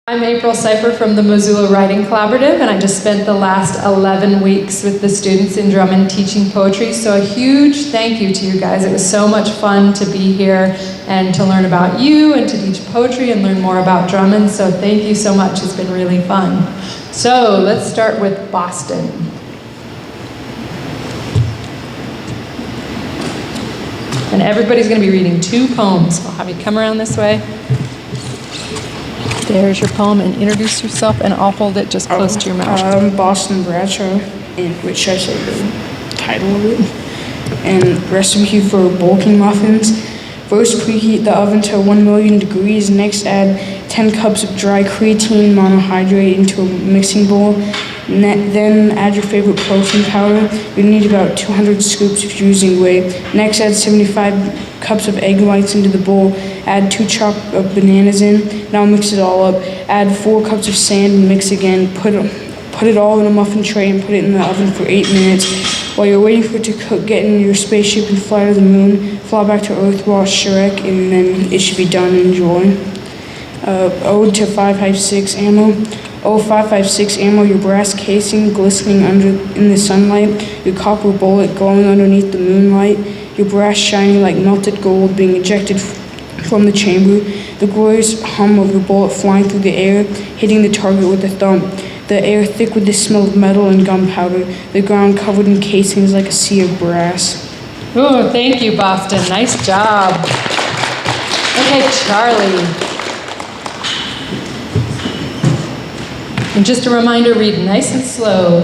I'm April Cipher from the Missoula Writing Collaborative, and I just spent the last 11 weeks with the students in Drummond teaching poetry, so a huge thank you to you guys. It was so much fun to be here and to learn about you and to teach poetry and learn more about Drummond, so thank you so much. It's been really fun. So let's start with Boston. And everybody's going to be reading 2 poems. I'll have you come around this way. There's your poem, and introduce yourself, and I'll hold it just close to your mouth. I'm Boston Bradshaw, and which I said the title of it. And recipe for bulking muffins. First, preheat the oven to 1 million degrees. Next, add 10 cups of dry creatine monohydrate into a mixing bowl. Then add your favorite protein powder. You need about 200 scoops if you're using whey. Next, add 75 cups of egg whites into the bowl. Add 2 chopped bananas in. Now mix it all up. Add 4 cups of sand and mix again. Put it all in a muffin tray and put it in the oven for 8 minutes. While you're waiting for it to cook, get in your spaceship and fly to the moon. Fly back to Earth, watch Shrek, and then it should be done. Enjoy. Ode to 5.56 ammo. Oh, 5.56 ammo, your brass casing glistening in the sunlight, your copper bullet glowing underneath the moonlight, your brass shining like melted gold being ejected from the chamber, the glorious hum of your bullet flying through the air, hitting the target with a thump, the air thick with the smell of metal and gunpowder, the ground covered in casings like a sea of brass. Oh, thank you, Boston. Nice job. Okay, Charlie. And just a reminder, read nice and slow.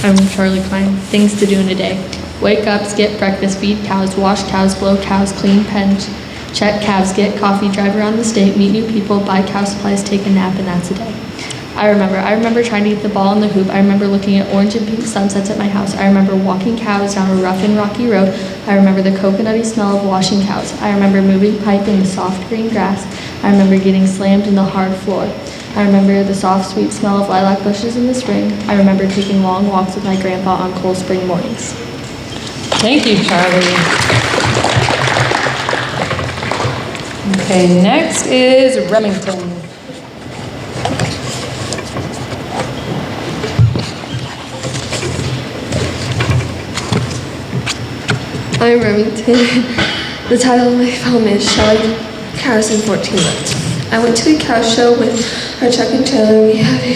I'm Charlie Klein. Things to do in a day. Wake up, skip breakfast, feed cows, wash cows, blow cows, clean pens, check calves, get coffee, drive around the state, meet new people, buy cow supplies, take a nap, and that's a day. I remember trying to get the ball in the hoop. I remember looking at orange and pink sunsets at my house. I remember walking cows down a rough and rocky road. I remember the coconutty smell of washing cows. I remember moving pipe in the soft green grass. I remember getting slammed in the hard floor. I remember the soft, sweet smell of lilac bushes in the spring. I remember taking long walks with my grandpa on cold spring mornings. Thank you, Charlie. Okay, next is Remington. I'm Remington. The title of my poem is Shall I Cows in 14 Months. I went to a cow show with our truck and trailer. We have a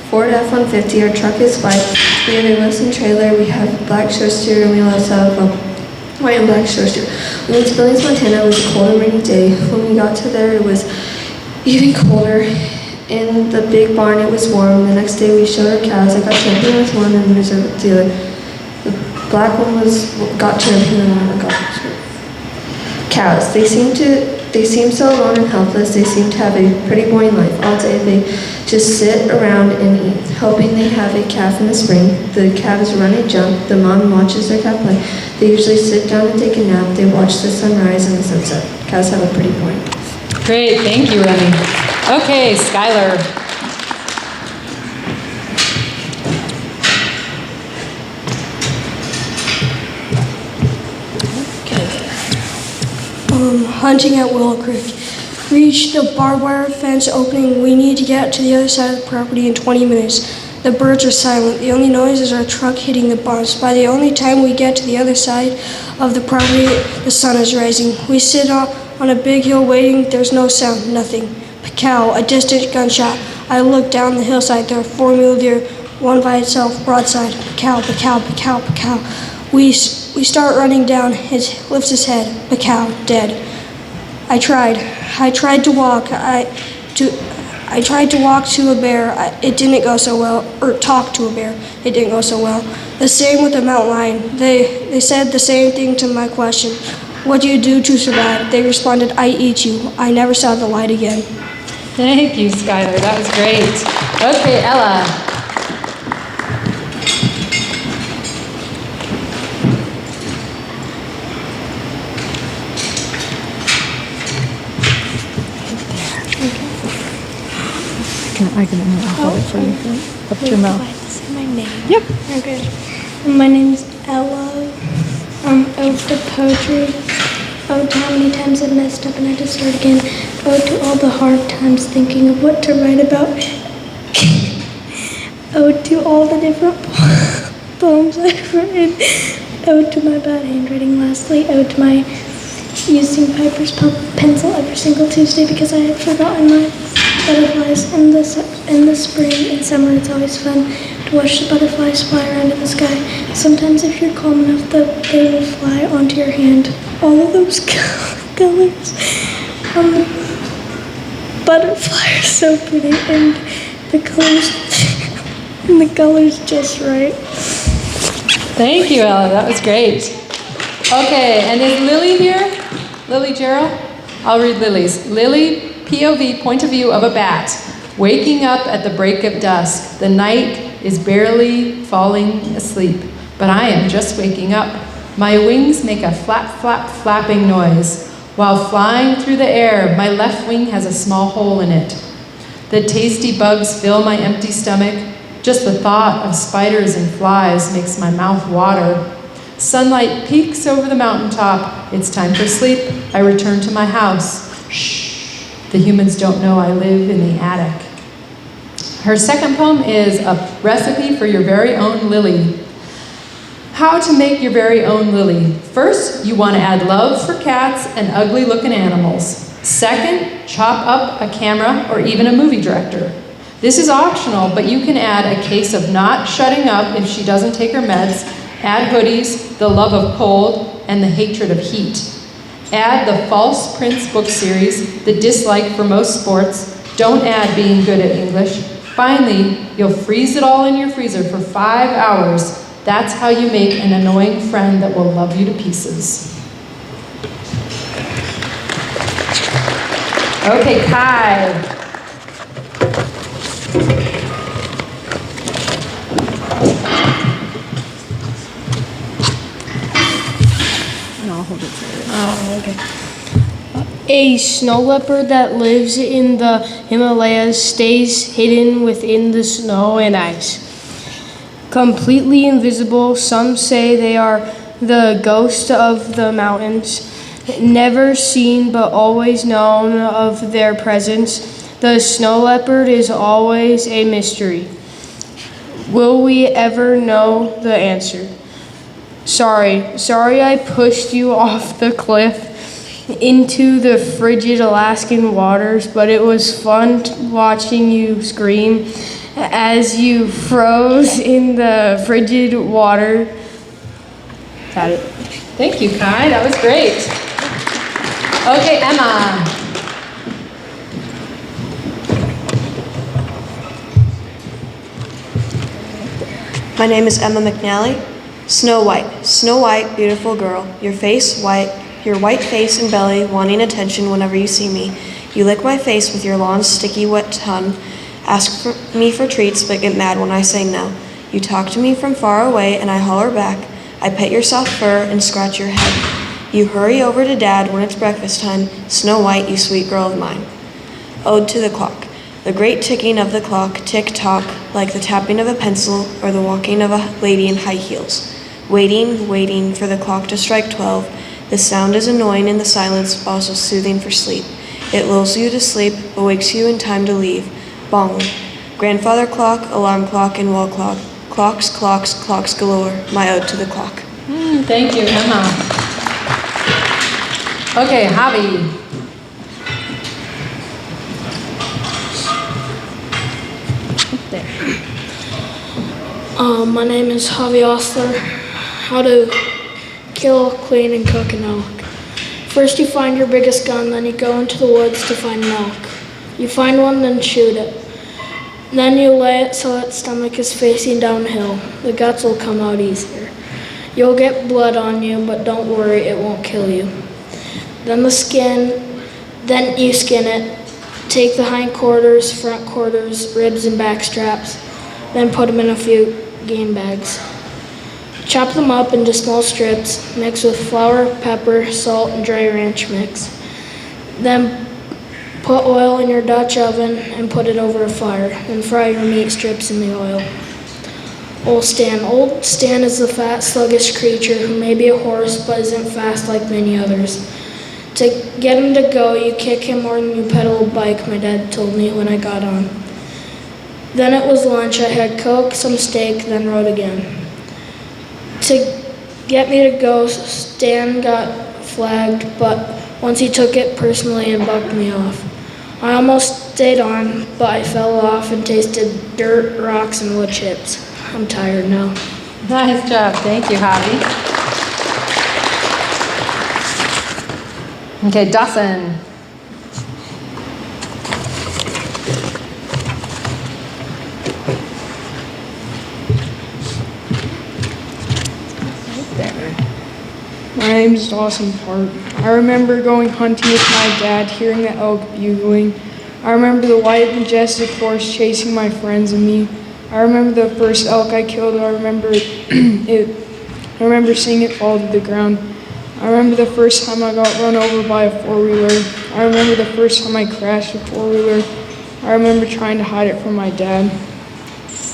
Ford F-150. Our truck is white. We have a Wilson trailer. We have black show steer, and we also have a white and black show steer. We went to Billings, Montana. It was a cold and rainy day. When we got to there, it was even colder. In the big barn, it was warm. The next day, we showed our cows. I got champion with one and reserve with the other. The black one got champion, and the one got reserve. Cows. They seem so alone and helpless. They seem to have a pretty boring life. All day they just sit around and eat, hoping they have a calf in the spring. The calves run and jump. The mom watches their calf play. They usually sit down and take a nap. They watch the sunrise and the sunset. Cows have a pretty boring life. Great, thank you, Remy. Okay, Skylar. Hunting at Willow Creek. Reach the barbed wire fence opening. We need to get to the other side of the property in 20 minutes. The birds are silent. The only noise is our truck hitting the bars. By the only time we get to the other side of the property, the sun is rising. We sit on a big hill waiting. There's no sound, nothing. Pacow, a distant gunshot. I look down the hillside. There are 4 mule deer, one by itself, broadside. Pacow, pacow, pacow, pacow. We start running down. He lifts his head. Pacow, dead. I tried to walk. I tried to walk to a bear. It didn't go so well. Or talk to a bear. It didn't go so well. The same with the mountain lion. They said the same thing to my question. What do you do to survive? They responded, I eat you. I never saw the light again. Thank you, Skylar. That was great. Okay, Ella. I can hold it for you. Up to your mouth. Say my name. Yep. Okay. My name's Ella. Ode to poetry. Ode to how many times I've messed up and I had to start again. Ode to all the hard times thinking of what to write about. Ode to all the different poems I've written. Ode to my bad handwriting lastly. Ode to my using Piper's pencil every single Tuesday because I had forgotten my butterflies. In the spring and summer it's always fun to watch the butterflies fly around in the sky. Sometimes if you're calm enough they will fly onto your hand. All of those colors on the butterfly are so pretty and the colors just right. Thank you, Ella. That was great. Okay, and is Lily here? Lily Gerald? I'll read Lily's. Lily, POV, point of view of a bat. Waking up at the break of dusk. The night is barely falling asleep, but I am just waking up. My wings make a flap, flap, flapping noise. While flying through the air, my left wing has a small hole in it. The tasty bugs fill my empty stomach. Just the thought of spiders and flies makes my mouth water. Sunlight peeks over the mountaintop. It's time for sleep. I return to my house. Shh, the humans don't know I live in the attic. Her second poem is a recipe for your very own lily. How to make your very own lily. First, you want to add love for cats and ugly-looking animals. Second, chop up a camera or even a movie director. This is optional, but you can add a case of not shutting up if she doesn't take her meds, add hoodies, the love of cold, and the hatred of heat. Add the False Prince book series, the dislike for most sports. Don't add being good at English. Finally, you'll freeze it all in your freezer for 5 hours. That's how you make an annoying friend that will love you to pieces. Okay, Kai. A snow leopard that lives in the Himalayas stays hidden within the snow and ice. Completely invisible, some say they are the ghost of the mountains. Never seen but always known of their presence. The snow leopard is always a mystery. Will we ever know the answer? Sorry I pushed you off the cliff into the frigid Alaskan waters, but it was fun watching you scream as you froze in the frigid water. Got it. Thank you, Kai. That was great. Okay, Emma. My name is Emma McNally. Snow White, beautiful girl. Your face white, your white face and belly wanting attention whenever you see me. You lick my face with your long, sticky, wet tongue. Ask me for treats, but get mad when I say no. You talk to me from far away, and I holler back. I pet your soft fur and scratch your head. You hurry over to Dad when it's breakfast time. Snow White, you sweet girl of mine. Ode to the clock. The great ticking of the clock, tick-tock, like the tapping of a pencil or the walking of a lady in high heels. Waiting for the clock to strike 12. The sound is annoying in the silence, but also soothing for sleep. It lulls you to sleep, but wakes you in time to leave. Bong. Grandfather clock, alarm clock, and wall clock. Clocks galore. My ode to the clock. Thank you, Emma. Okay, Javi. My name is Javi Hussler. How to kill, clean, and cook an elk. First you find your biggest gun, then you go into the woods to find an elk. You find one, then shoot it. Then you lay it so its stomach is facing downhill. The guts will come out easier. You'll get blood on you, but don't worry, it won't kill you. Then you skin it. Take the hind quarters, front quarters, ribs, and back straps. Then put them in a few game bags. Chop them up into small strips, mix with flour, pepper, salt, and dry ranch mix. Then put oil in your Dutch oven and put it over a fire. Then fry your meat strips in the oil. Old Stan is the fat, sluggish creature who may be a horse but isn't fast like many others. To get him to go, you kick him more than you pedal a bike, my dad told me when I got on. Then it was lunch. I had Coke, some steak, then rode again. To get me to go, Stan got flagged, but once he took it personally and bucked me off. I almost stayed on, but I fell off and tasted dirt, rocks, and wood chips. I'm tired now. Nice job. Thank you, Javi. Okay, Dotson. My name is Dawson Park. I remember going hunting with my dad, hearing the elk bugling. I remember the white majestic horse chasing my friends and me. I remember the first elk I killed. I remember I remember seeing it fall to the ground. I remember the first time I got run over by a four-wheeler. I remember the first time I crashed a four-wheeler. I remember trying to hide it from my dad.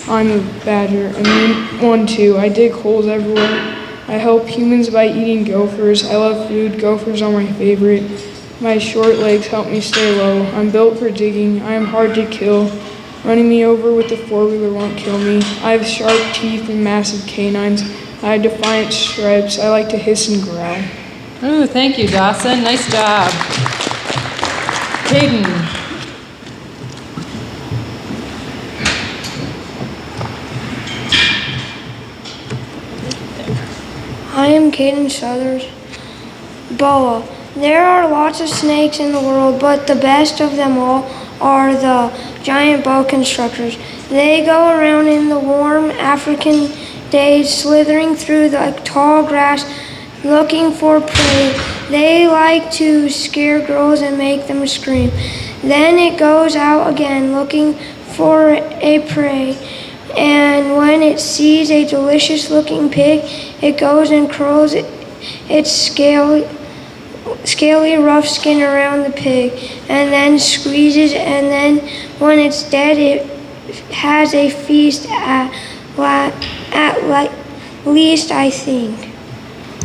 I'm a badger, a mean one too. I dig holes everywhere. I help humans by eating gophers. I love food. Gophers are my favorite. My short legs help me stay low. I'm built for digging. I am hard to kill. Running me over with the four-wheeler won't kill me. I have sharp teeth and massive canines. I have defiant stripes. I like to hiss and growl. Ooh, thank you, Dawson. Nice job. Hayden. I am Caden Southers. Boa. There are lots of snakes in the world, but the best of them all are the giant boa constrictors. They go around in the warm African days, slithering through the tall grass, looking for prey. They like to scare girls and make them scream. Then it goes out again, looking for a prey. And when it sees a delicious-looking pig, it goes and curls its scaly, rough skin around the pig, and then squeezes, and then when it's dead, it has a feast at least, I think.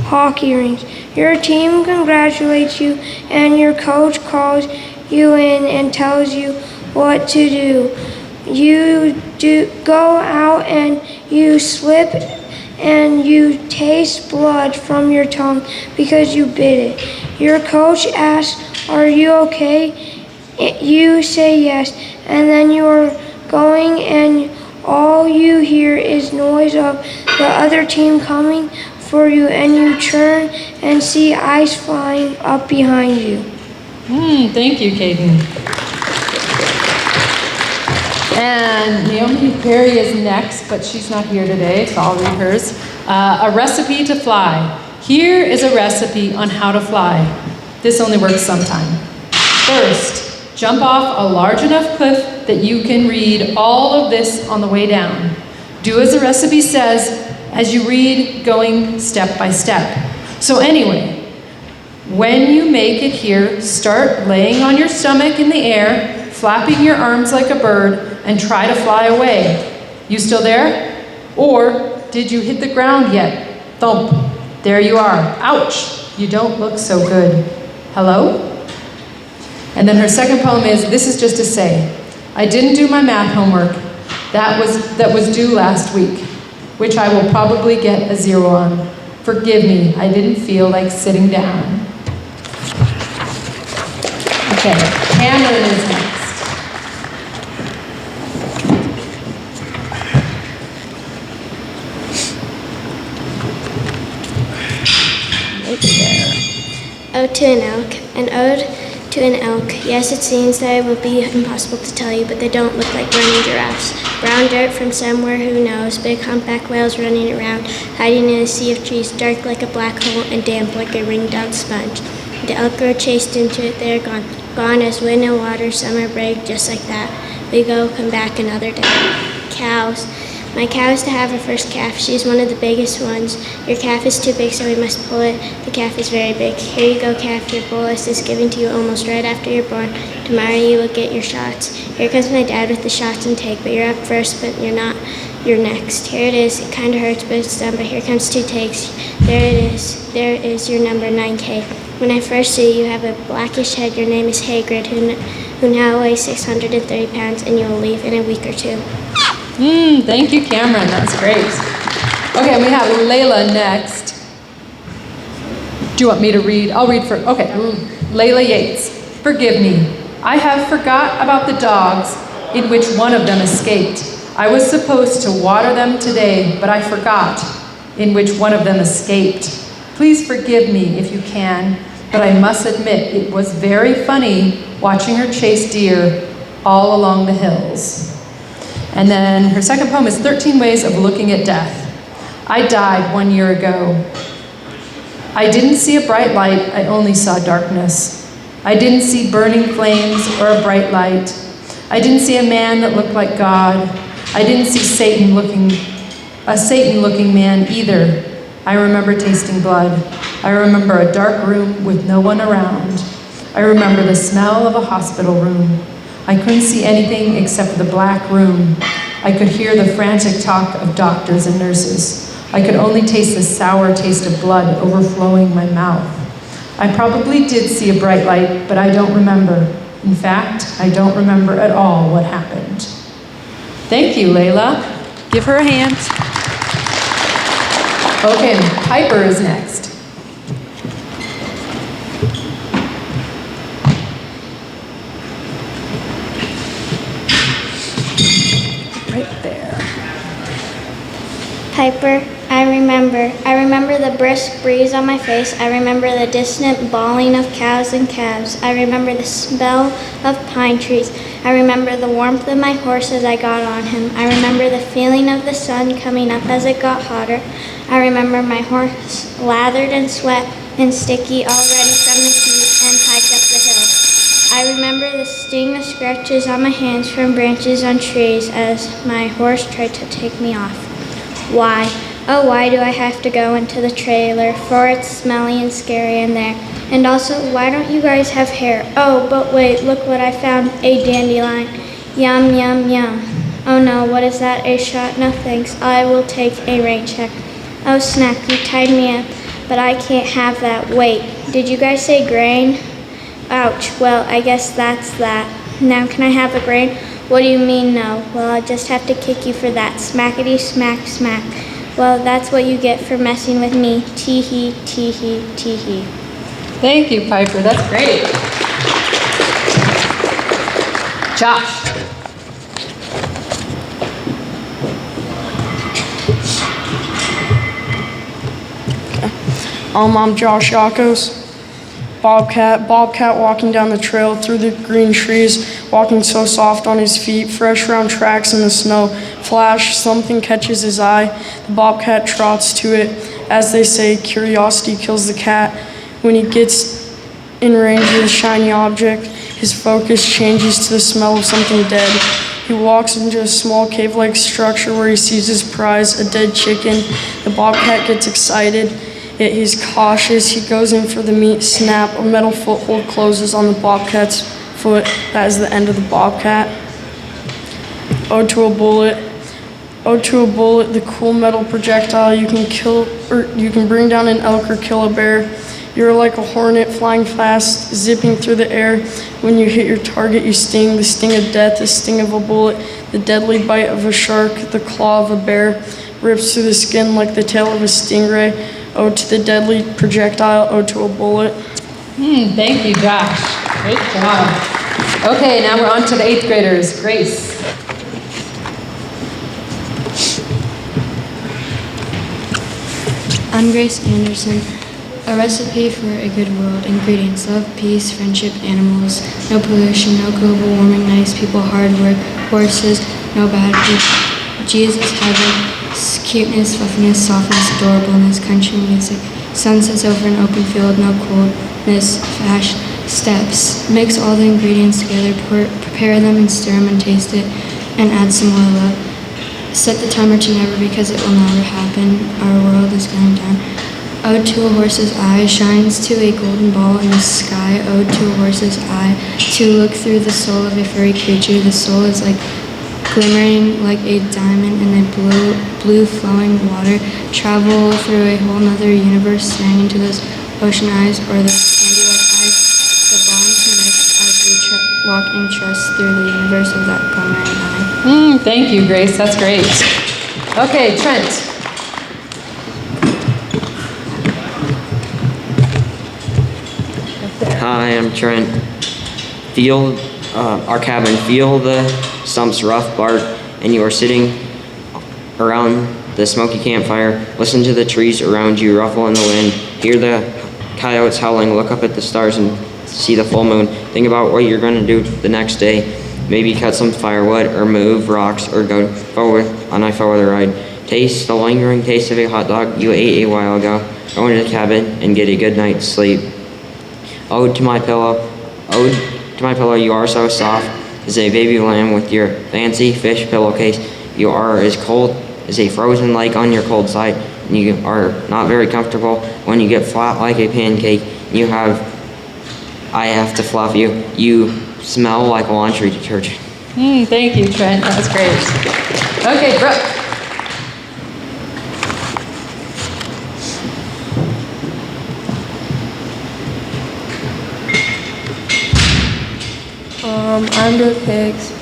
Hockey rings. Your team congratulates you, and your coach calls you in and tells you what to do. You go out and you slip and you taste blood from your tongue because you bit it. Your coach asks, "Are you okay?" You say yes, and then you are going and all you hear is noise of the other team coming for you, and you turn and see ice flying up behind you. Thank you, Caden. And Naomi Perry is next, but she's not here today, so I'll read hers. A recipe to fly. Here is a recipe on how to fly. This only works sometime. First, jump off a large enough cliff that you can read all of this on the way down. Do as the recipe says as you read, going step by step. So anyway, when you make it here, start laying on your stomach in the air, flapping your arms like a bird, and try to fly away. You still there? Or did you hit the ground yet? Thump. There you are. Ouch. You don't look so good. Hello? And then her second poem is, this is just to say, I didn't do my math homework. That was due last week, which I will probably get a 0 on. Forgive me, I didn't feel like sitting down. Okay, Cameron is next. Ode to an elk. An ode to an elk. Yes, it seems that it would be impossible to tell you, but they don't look like running giraffes. Brown dirt from somewhere, who knows? Big humpback whales running around, hiding in a sea of trees, dark like a black hole and damp like a ringed-out sponge. The elk grow chased into it, they're gone. Gone as wind and water, summer break, just like that. We go, come back another day. Cows. My cow is to have her first calf. She's one of the biggest ones. Your calf is too big, so we must pull it. The calf is very big. Here you go, calf. Your bolus is given to you almost right after you're born. Tomorrow you will get your shots. Here comes my dad with the shots and take, but you're up first, but you're not. You're next. Here it is. It kind of hurts, but it's done. But here comes 2 takes. There it is. There is your number, 9K. When I first see you, you have a blackish head. Your name is Hagrid, who now weighs 630 pounds, and you will leave in a week or two. Thank you, Cameron. That's great. Okay, we have Leila next. Do you want me to read? I'll read for, okay. Leila Yates. Forgive me. I have forgot about the dogs in which one of them escaped. I was supposed to water them today, but I forgot in which one of them escaped. Please forgive me if you can, but I must admit it was very funny watching her chase deer all along the hills. And then her second poem is 13 Ways of Looking at Death. I died 1 year ago. I didn't see a bright light, I only saw darkness. I didn't see burning flames or a bright light. I didn't see a man that looked like God. I didn't see a Satan-looking man either. I remember tasting blood. I remember a dark room with no one around. I remember the smell of a hospital room. I couldn't see anything except the black room. I could hear the frantic talk of doctors and nurses. I could only taste the sour taste of blood overflowing my mouth. I probably did see a bright light, but I don't remember. In fact, I don't remember at all what happened. Thank you, Leila. Give her a hand. Okay, Piper is next. Right there. Piper, I remember the brisk breeze on my face. I remember the distant bawling of cows and calves. I remember the smell of pine trees. I remember the warmth of my horse as I got on him. I remember the feeling of the sun coming up as it got hotter. I remember my horse lathered in sweat and sticky already from the heat and hiked up the hill. I remember the sting of scratches on my hands from branches on trees as my horse tried to take me off. Why? Oh, why do I have to go into the trailer? For it's smelly and scary in there. And also, why don't you guys have hair? Oh, but wait, look what I found. A dandelion. Yum, yum, yum. Oh no, what is that? A shot? No thanks. I will take a rain check. Oh snap, you tied me up. But I can't have that. Wait, did you guys say grain? Ouch, well, I guess that's that. Now can I have a grain? What do you mean no? Well, I'll just have to kick you for that. Smackety smack smack. Well, that's what you get for messing with me. Tee-hee, tee-hee, tee-hee. Thank you, Piper. That's great. Josh. I'm Josh Yakos. Bobcat walking down the trail through the green trees, walking so soft on his feet, fresh round tracks in the snow. Flash, something catches his eye. The bobcat trots to it. As they say, curiosity kills the cat. When he gets in range of the shiny object, his focus changes to the smell of something dead. He walks into a small cave-like structure where he sees his prize, a dead chicken. The bobcat gets excited. Yet he's cautious. He goes in for the meat. Snap, a metal foothold closes on the bobcat's foot. That is the end of the bobcat. Ode to a bullet. Ode to a bullet, the cool metal projectile you can bring down an elk or kill a bear. You're like a hornet flying fast, zipping through the air. When you hit your target, you sting. The sting of death, the sting of a bullet, the deadly bite of a shark, the claw of a bear, rips through the skin like the tail of a stingray. Ode to the deadly projectile, ode to a bullet. Thank you, Josh. Great job. Okay, now we're on to the 8th graders. Grace. I'm Grace Anderson. A recipe for a good world. Ingredients: love, peace, friendship, animals, no pollution, no global warming, nice people, hard work, horses, no bad people, Jesus, heaven, cuteness, fluffiness, softness, adorableness, country music, sunsets over an open field, no coldness, flash, steps. Mix all the ingredients together, prepare them and stir them and taste it, and add some more love. Set the timer to never because it will never happen. Our world is going down. Ode to a horse's eye shines to a golden ball in the sky. Ode to a horse's eye to look through the soul of a furry creature. The soul is like glimmering like a diamond in the blue flowing water. Travel through a whole nother universe, staring into those ocean eyes, or the candy-like eyes. The bonds connect as we walk in trust through the universe of that glimmering eye. Thank you, Grace. That's great. Okay, Trent. Hi, I'm Trent. Feel our cabin. Feel the stumps rough bark, and you are sitting around the smoky campfire. Listen to the trees around you ruffle in the wind. Hear the coyotes howling. Look up at the stars and see the full moon. Think about what you're going to do the next day. Maybe cut some firewood or move rocks or go forward on a four-wheeler ride. Taste the lingering taste of a hot dog you ate a while ago. Go into the cabin and get a good night's sleep. Ode to my pillow, you are so soft as a baby lamb with your fancy fish pillowcase. You are as cold as a frozen lake on your cold side, and you are not very comfortable when you get flat like a pancake. I have to fluff you. You smell like laundry detergent. Thank you, Trent. That was great. Okay, Brooke. I'm Brooke Hicks.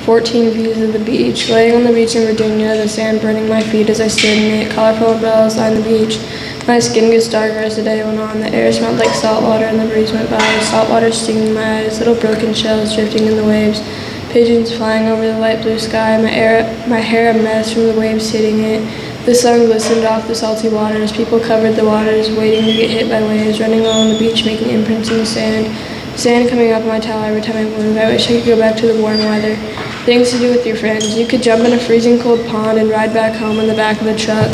14 views of the beach. Laying on the beach in Virginia, the sand burning my feet as I stood in it. Colorful umbrellas lined the beach. My skin gets darker as the day went on. The air smelled like salt water and the breeze went by. Salt water stinging my eyes, little broken shells drifting in the waves. Pigeons flying over the light blue sky. My hair a mess from the waves hitting it. The sun glistened off the salty waters. People covered the waters, waiting to get hit by waves, running along the beach, making imprints in the sand. Sand coming up my towel every time I move. I wish I could go back to the warm weather. Things to do with your friends. You could jump in a freezing cold pond and ride back home in the back of the truck.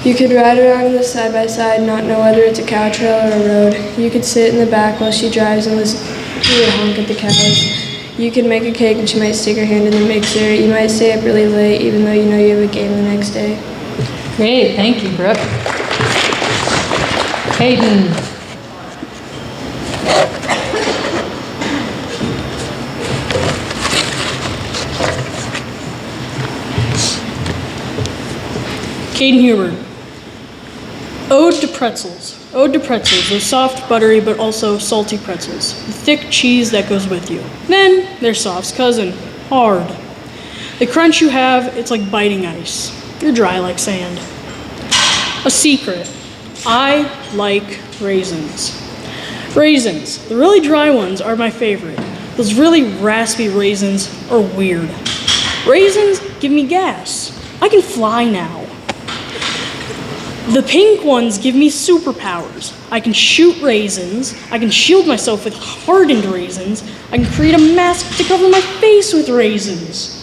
You could ride around in the side-by-side, not know whether it's a cow trail or a road. You could sit in the back while she drives and listen to her honk at the cows. You could make a cake and she might stick her hand in the mixer. You might stay up really late even though you know you have a game the next day. Great, thank you, Brooke. Hayden. Caden Huber. Ode to pretzels. Ode to pretzels, those soft, buttery, but also salty pretzels. The thick cheese that goes with you. Then, there's soft's cousin, hard. The crunch you have, it's like biting ice. You're dry like sand. A secret. I like raisins. Raisins, the really dry ones are my favorite. Those really raspy raisins are weird. Raisins give me gas. I can fly now. The pink ones give me superpowers. I can shoot raisins. I can shield myself with hardened raisins. I can create a mask to cover my face with raisins.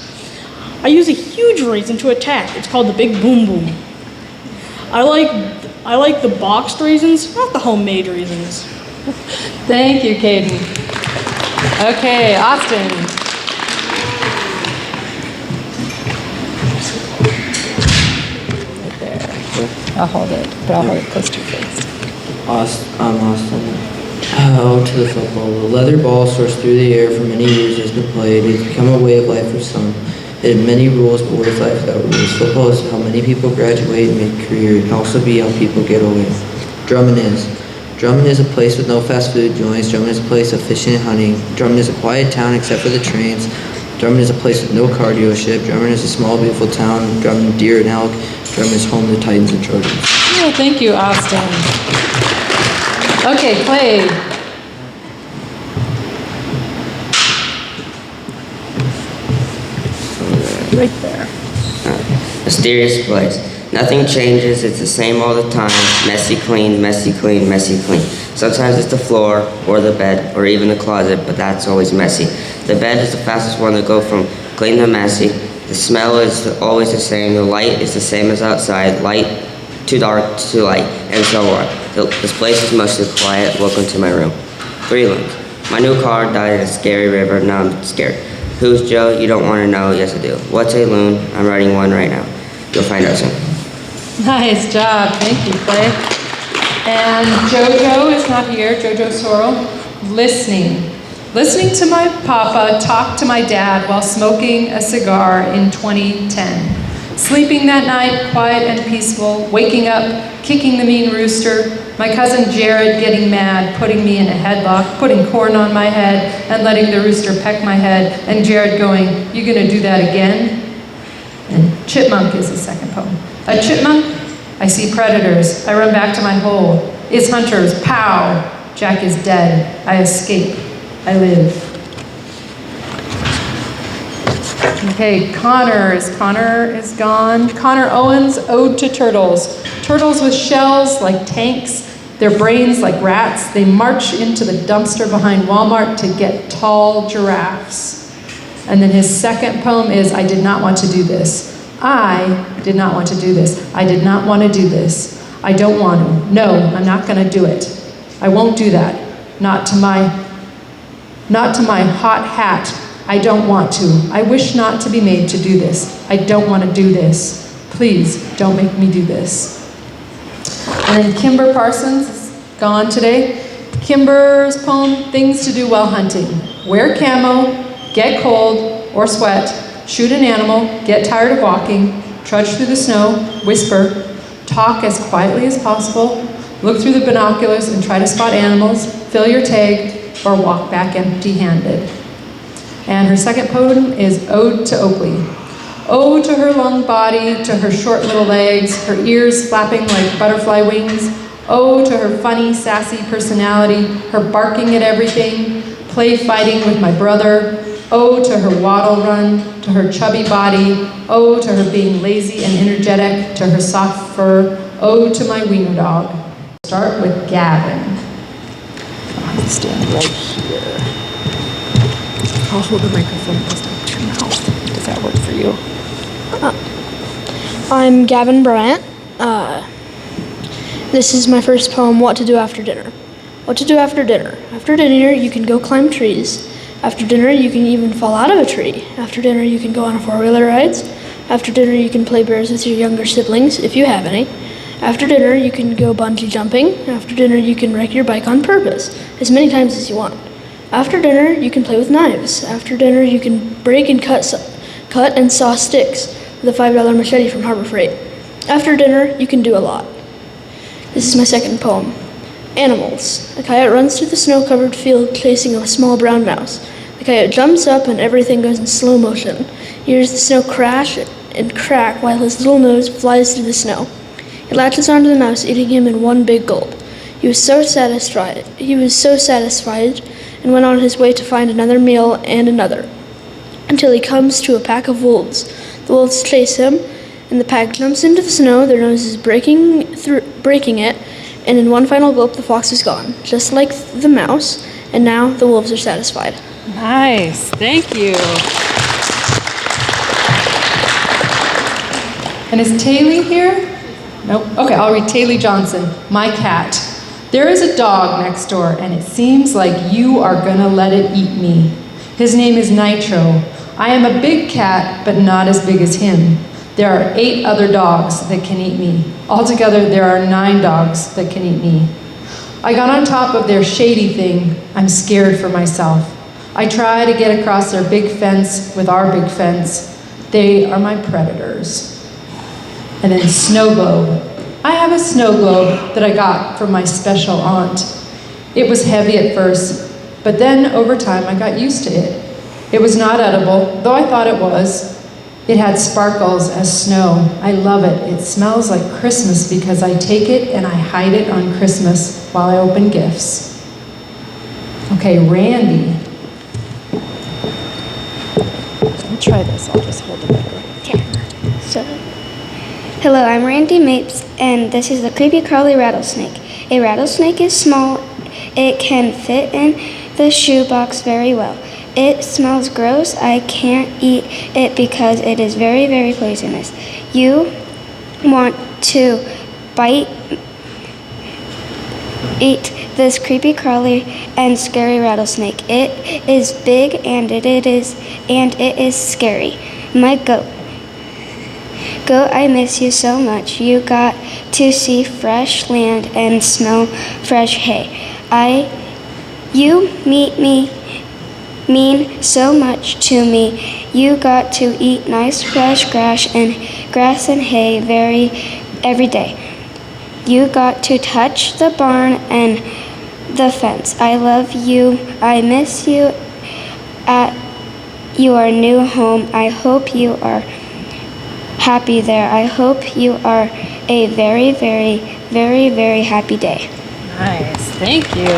I use a huge raisin to attack. It's called the Big Boom Boom. I like the boxed raisins, not the homemade raisins. Thank you, Caden. Okay, Austin. I'll hold it, but I'll hold it close to your face. I'm Austin. Oh, to the football. The leather ball soars through the air for many years has been played. It's become a way of life for some. It had many rules, but what is life without rules? Football is how many people graduate and make a career. It can also be how people get away. Drummond is. Drummond is a place with no fast food joints. Drummond is a place of fishing and hunting. Drummond is a quiet town except for the trains. Drummond is a place with no car dealership. Drummond is a small, beautiful town. Drummond, deer, and elk. Drummond is home to Titans and Trojans. Oh, thank you, Austin. Okay, Clay. Right there. Mysterious place. Nothing changes, it's the same all the time. Messy clean, messy clean, messy clean. Sometimes it's the floor, or the bed, or even the closet, but that's always messy. The bed is the fastest one to go from clean to messy. The smell is always the same. The light is the same as outside. Light to dark to light, and so on. This place is mostly quiet. Welcome to my room. 3 loons. My new car died in a scary river. Now I'm scared. Who's Joe? You don't want to know. Yes, I do. What's a loon? I'm writing one right now. You'll find out soon. Nice job. Thank you, Clay. And Jojo is not here. Jojo Sorrell. Listening. Listening to my papa talk to my dad while smoking a cigar in 2010. Sleeping that night, quiet and peaceful. Waking up, kicking the mean rooster. My cousin Jared getting mad, putting me in a headlock, putting corn on my head, and letting the rooster peck my head, and Jared going, "You gonna do that again?" And Chipmunk is the second poem. A chipmunk, I see predators. I run back to my hole. It's hunters, pow! Jack is dead. I escape. I live. Okay, Connor is gone. Connor Owens, Ode to Turtles. Turtles with shells like tanks, their brains like rats. They march into the dumpster behind Walmart to get tall giraffes. And then his second poem is, I did not want to do this. I did not want to do this. I did not want to do this. I don't want to. No, I'm not going to do it. I won't do that. Not to my hot hat. I don't want to. I wish not to be made to do this. I don't want to do this. Please don't make me do this. And then Kimber Parsons is gone today. Kimber's poem, Things to Do While Hunting. Wear camo, get cold or sweat, shoot an animal, get tired of walking, trudge through the snow, whisper, talk as quietly as possible, look through the binoculars and try to spot animals, fill your tag, or walk back empty-handed. And her second poem is Ode to Oakley. Ode to her long body, to her short little legs, her ears flapping like butterfly wings. Ode to her funny, sassy personality, her barking at everything, play fighting with my brother. Ode to her waddle run, to her chubby body. Ode to her being lazy and energetic, to her soft fur. Ode to my wiener dog. Start with Gavin. I'll stand right here. I'll hold the microphone close to your mouth. Does that work for you? I'm Gavin Bryant. This is my first poem, What to Do After Dinner. What to do after dinner? After dinner, you can go climb trees. After dinner, you can even fall out of a tree. After dinner, you can go on four-wheeler rides. After dinner, you can play bears with your younger siblings, if you have any. After dinner, you can go bungee jumping. After dinner, you can wreck your bike on purpose, as many times as you want. After dinner, you can play with knives. After dinner, you can break and cut and saw sticks with a $5 machete from Harbor Freight. After dinner, you can do a lot. This is my second poem. Animals. A coyote runs through the snow-covered field chasing a small brown mouse. The coyote jumps up and everything goes in slow motion. He hears the snow crash and crack while his little nose flies through the snow. He latches onto the mouse, eating him in one big gulp. He was so satisfied, and went on his way to find another meal and another, until he comes to a pack of wolves. The wolves chase him, and the pack jumps into the snow, their noses breaking it, and in one final gulp, the fox is gone, just like the mouse, and now the wolves are satisfied. Nice, thank you. And is Taylor here? Nope. Okay, I'll read Taylor Johnson, My Cat. There is a dog next door, and it seems like you are gonna let it eat me. His name is Nitro. I am a big cat, but not as big as him. There are 8 other dogs that can eat me. Altogether, there are 9 dogs that can eat me. I got on top of their shady thing. I'm scared for myself. I try to get across their big fence with our big fence. They are my predators. And then snow globe. I have a snow globe that I got from my special aunt. It was heavy at first, but then over time I got used to it. It was not edible, though I thought it was. It had sparkles as snow. I love it. It smells like Christmas because I take it and I hide it on Christmas while I open gifts. Okay, Randy. Let me try this. I'll just hold the microphone. Okay. So, hello, I'm Randy Mapes, and this is the creepy crawly rattlesnake. A rattlesnake is small. It can fit in the shoebox very well. It smells gross. I can't eat it because it is very, very poisonous. You want to eat this creepy crawly and scary rattlesnake. It is big and it is scary. My goat. Goat, I miss you so much. You got to see fresh land and smell fresh hay. You mean so much to me. You got to eat nice fresh grass and hay every day. You got to touch the barn and the fence. I love you. I miss you at your new home. I hope you are happy there. I hope you are a very, very, very, very happy day. Nice, thank you.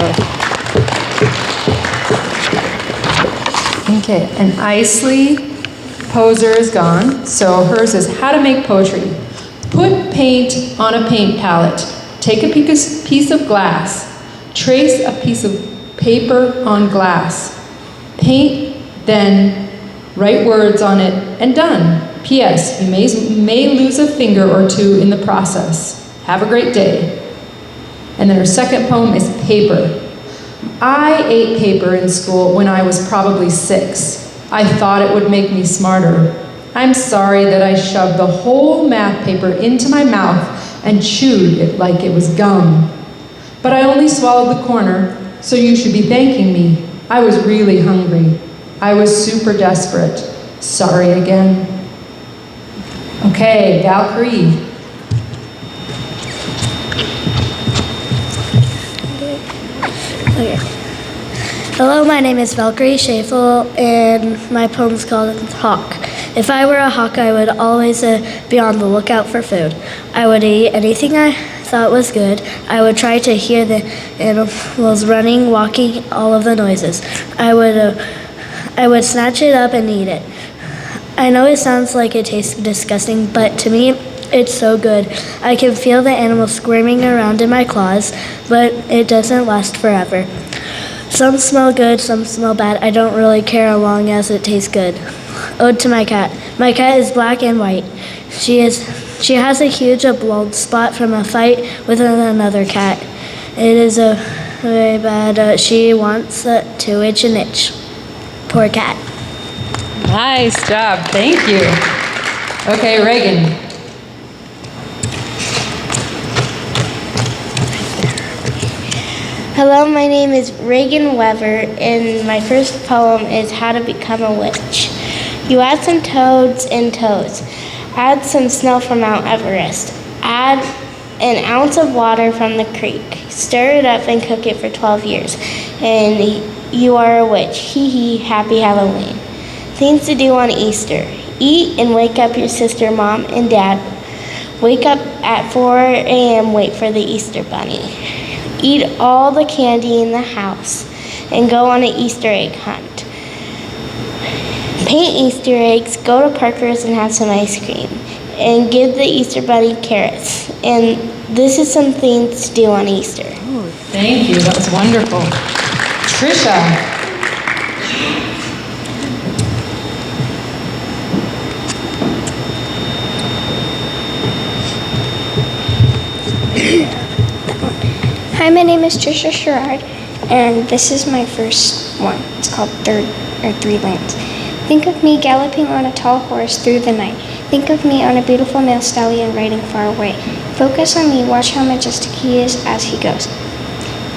Okay, and Isley Poser is gone, so hers is how to make poetry. Put paint on a paint palette. Take a piece of glass. Trace a piece of paper on glass. Paint, then write words on it, and done. P.S. You may lose a finger or two in the process. Have a great day. And then her second poem is Paper. I ate paper in school when I was probably 6. I thought it would make me smarter. I'm sorry that I shoved the whole math paper into my mouth and chewed it like it was gum. But I only swallowed the corner, so you should be thanking me. I was really hungry. I was super desperate. Sorry again. Okay, Valkyrie. Okay. Hello, my name is Valkyrie Schafel, and my poem's called Hawk. If I were a hawk, I would always be on the lookout for food. I would eat anything I thought was good. I would try to hear the animals running, walking, all of the noises. I would snatch it up and eat it. I know it sounds like it tastes disgusting, but to me, it's so good. I can feel the animals squirming around in my claws, but it doesn't last forever. Some smell good, some smell bad. I don't really care as long as it tastes good. Ode to my cat. My cat is black and white. She has a huge blood spot from a fight with another cat. It is very bad. She wants to itch and itch. Poor cat. Nice job, thank you. Okay, Reagan. Hello, my name is Reagan Weber, and my first poem is How to Become a Witch. You add some toads and toads. Add some snow from Mount Everest. Add an ounce of water from the creek. Stir it up and cook it for 12 years. And you are a witch. Hee hee, happy Halloween. Things to do on Easter. Eat and wake up your sister, mom, and dad. Wake up at 4 a.m., wait for the Easter bunny. Eat all the candy in the house and go on an Easter egg hunt. Paint Easter eggs, go to Parker's and have some ice cream, and give the Easter bunny carrots. And this is some things to do on Easter. Oh, thank you, that was wonderful. Trisha. Hi, my name is Trisha Sherrod, and this is my first one. It's called Three Lands. Think of me galloping on a tall horse through the night. Think of me on a beautiful male stallion riding far away. Focus on me, watch how majestic he is as he goes.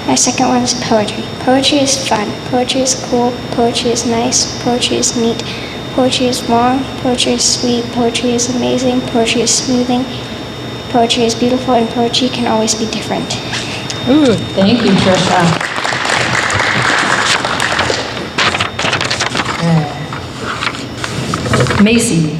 My second one is poetry. Poetry is fun. Poetry is cool. Poetry is nice. Poetry is neat. Poetry is long. Poetry is sweet. Poetry is amazing. Poetry is smoothing. Poetry is beautiful, and poetry can always be different. Ooh, thank you, Trisha. Macy.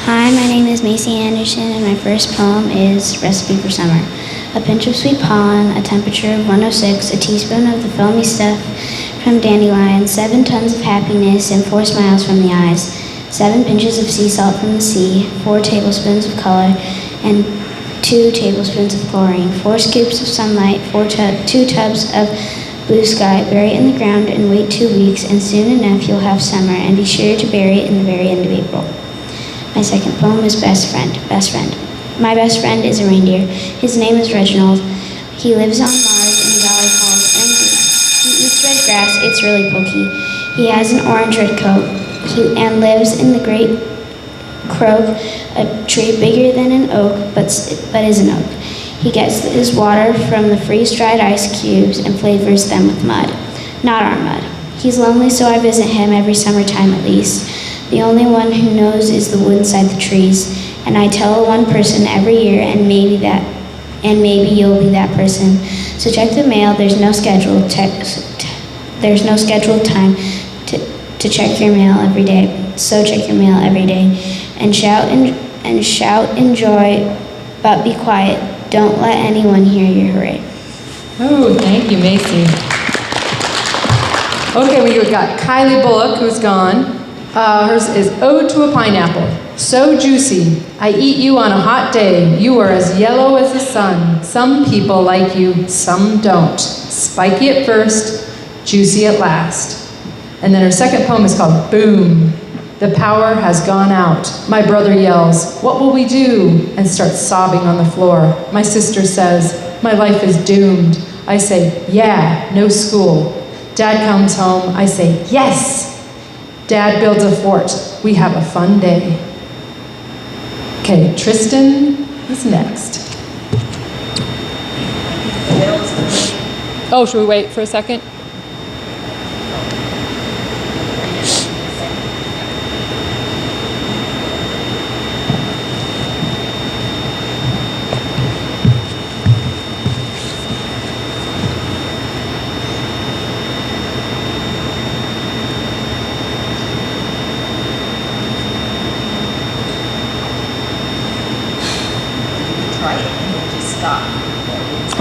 Hi, my name is Macy Anderson, and my first poem is Recipe for Summer. A pinch of sweet pollen, a temperature of 106, a teaspoon of the filmy stuff from dandelions, 7 tons of happiness, and 4 smiles from the eyes, 7 pinches of sea salt from the sea, 4 tablespoons of color, and 2 tablespoons of chlorine, 4 scoops of sunlight, 2 tubs of blue sky. Bury it in the ground and wait 2 weeks, and soon enough you'll have summer, and be sure to bury it in the very end of April. My second poem is Best Friend. Best Friend. My best friend is a reindeer. His name is Reginald. He lives on Mars in a valley called Envy. He eats red grass. It's really pokey. He has an orange red coat. And lives in the great Croak, a tree bigger than an oak, but is an oak. He gets his water from the freeze-dried ice cubes and flavors them with mud. Not our mud. He's lonely, so I visit him every summertime at least. The only one who knows is the wood inside the trees. And I tell one person every year, and maybe you'll be that person. So check the mail. There's no scheduled time to check your mail every day. So check your mail every day, and shout, enjoy, but be quiet. Don't let anyone hear your hooray. Oh, thank you, Macy. Okay, we got Kylie Bullock, who's gone. Hers is Ode to a Pineapple. So juicy, I eat you on a hot day. You are as yellow as the sun. Some people like you, some don't. Spiky at first, juicy at last. And then her second poem is called Boom. The power has gone out. My brother yells, what will we do? And starts sobbing on the floor. My sister says, my life is doomed. I say, yeah, no school. Dad comes home. I say, yes. Dad builds a fort. We have a fun day. Okay, Tristan is next. Oh, should we wait for a second?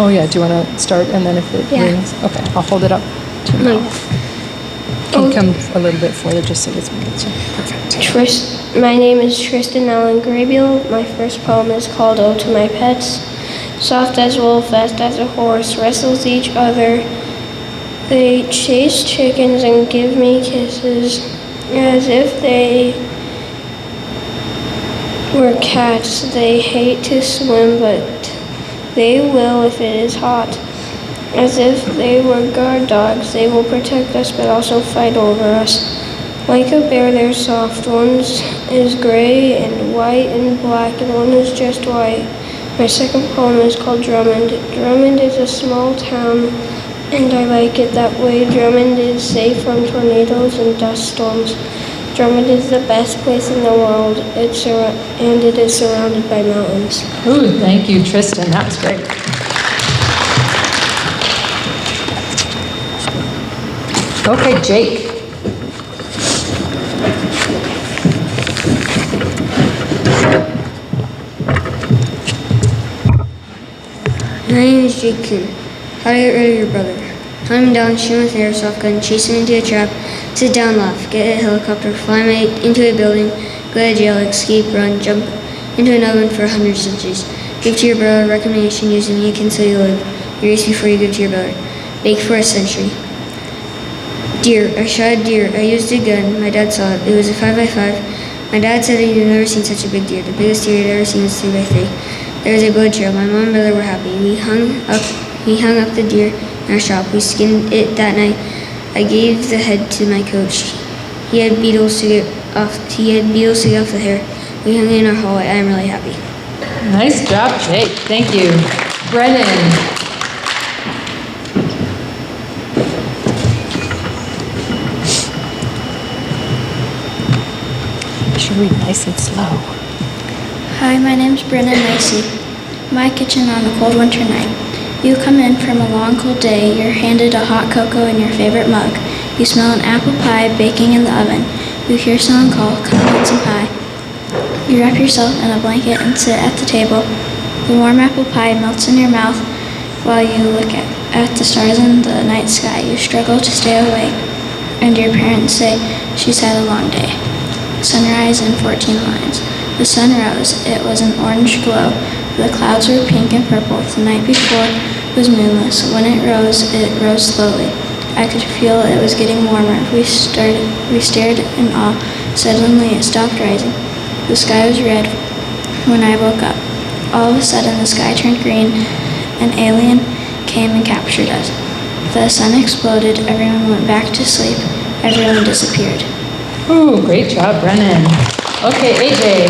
Oh yeah, do you want to start and then if it rings? Okay, I'll hold it up to your mouth. Can you come a little bit further just so this one gets you? Perfect. My name is Tristan Allen Graybiel. My first poem is called Ode to My Pets. Soft as a wolf, fast as a horse, wrestles each other. They chase chickens and give me kisses as if they were cats. They hate to swim, but they will if it is hot. As if they were guard dogs, they will protect us but also fight over us. Like a bear, they're soft. One is gray and white and black, and one is just white. My second poem is called Drummond. Drummond is a small town, and I like it that way. Drummond is safe from tornadoes and dust storms. Drummond is the best place in the world, and it is surrounded by mountains. Ooh, thank you, Tristan. That was great. Okay, Jake. My name is Jake Kuhn. How to get rid of your brother. Hunt him down, shoot him with an airsoft gun, chase him into a trap, sit down, laugh, get a helicopter, fly him into a building, go to jail, escape, run, jump into an oven for 100 centuries. Give to your brother, recommendation, use the mannequin so you live. Erase before you give to your brother. Bake for a century. Deer. I shot a deer. I used a gun. My dad saw it. It was a 5x5. My dad said he'd never seen such a big deer. The biggest deer he'd ever seen was 3x3. There was a blood trail. My mom and brother were happy. He hung up the deer in our shop. We skinned it that night. I gave the head to my coach. He had beetles to get off the hair. We hung it in our hallway. I am really happy. Nice job, Jake. Thank you. Brennan. You should read nice and slow. Hi, my name's Brennan Macy. My kitchen on a cold winter night. You come in from a long cold day, you're handed a hot cocoa in your favorite mug. You smell an apple pie baking in the oven. You hear someone call, come eat some pie. You wrap yourself in a blanket and sit at the table. The warm apple pie melts in your mouth while you look at the stars in the night sky. You struggle to stay awake, and your parents say she's had a long day. Sunrise in 14 lines. The sun rose. It was an orange glow. The clouds were pink and purple. The night before was moonless. When it rose slowly. I could feel it was getting warmer. We stared in awe. Suddenly it stopped rising. The sky was red when I woke up. All of a sudden the sky turned green. An alien came and captured us. The sun exploded. Everyone went back to sleep. Everyone disappeared. Ooh, great job, Brennan. Okay, AJ.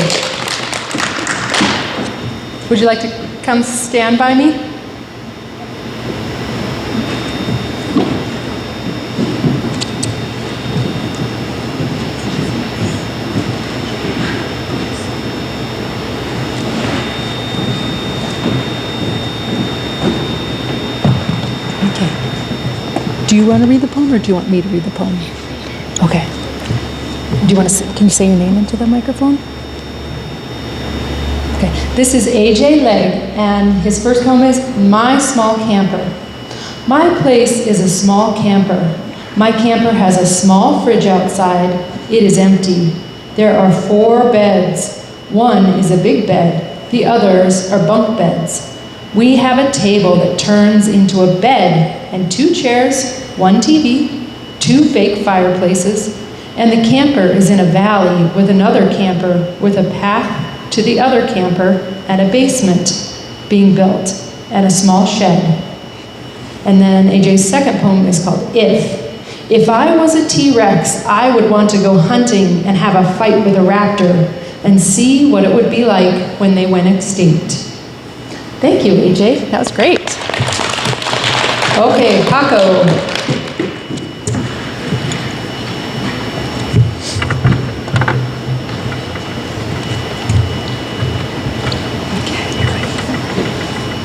Would you like to come stand by me? Do you want to read the poem, or do you want me to read the poem? Okay. Do you want to? Can you say your name into the microphone? Okay. This is AJ Legg, and his first poem is My Small Camper. My place is a small camper. My camper has a small fridge outside. It is empty. There are 4 beds. One is a big bed. The others are bunk beds. We have a table that turns into a bed and 2 chairs, 1 TV, 2 fake fireplaces, and the camper is in a valley with another camper with a path to the other camper and a basement being built and a small shed. And then AJ's second poem is called If. If I was a T-Rex, I would want to go hunting and have a fight with a raptor and see what it would be like when they went extinct. Thank you, AJ. That was great. Okay, Paco.